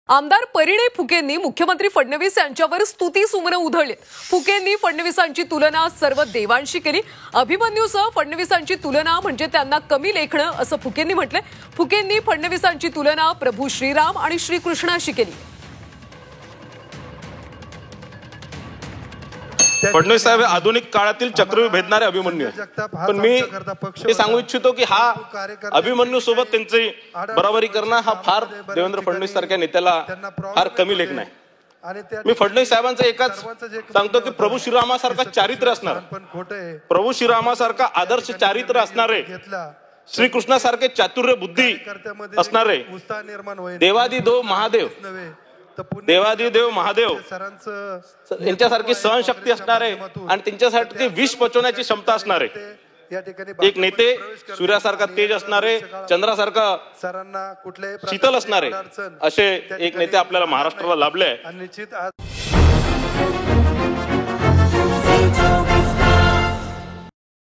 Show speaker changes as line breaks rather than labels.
आमदार परिणय फुकेंनी मुख्यमंत्री फडणवीस यांच्यावर स्तुतीसुमनं उधळली। फुकेंनी फडणवीसांची तुलना सर्व देवांशी केली। अभिमन्यूसह फडणवीसांची तुलना म्हणजे त्यांना कमी लेखणं असं फुकेंनी म्हटलंय। फुकेंनी फडणवीसांची तुलना प्रभू श्रीराम आणि श्रीकृष्णाशी केली।
फडणवीस साहेब आधुनिक काळातील चक्रव्यूह भेदणारे अभिमन्यू, पण मी हे सांगू इच्छितो की हा अभिमन्यू सोबत त्यांची बरोबरी करणं हा फार देवेंद्र फडणवीस सारख्या नेत्याला फार कमी लेखन आहे। मी फडणवीस साहेबांचा एकच सांगतो की प्रभू श्रीरामासारखा चारित्र्य असणार, प्रभू श्रीरामासारखा आदर्श चारित्र्य असणारे, श्रीकृष्णासारखे चातुर्य बुद्धी असणारे देवादिदेव महादेव यांच्यासारखी सहनशक्ती असणारे आणि त्यांच्यासाठी विष पचवण्याची क्षमता असणारे एक नेते, सूर्यासारखा तेज असणारे, चंद्रासारखा शीतल असणारे असे एक नेते आपल्याला महाराष्ट्राला लाभले आहे।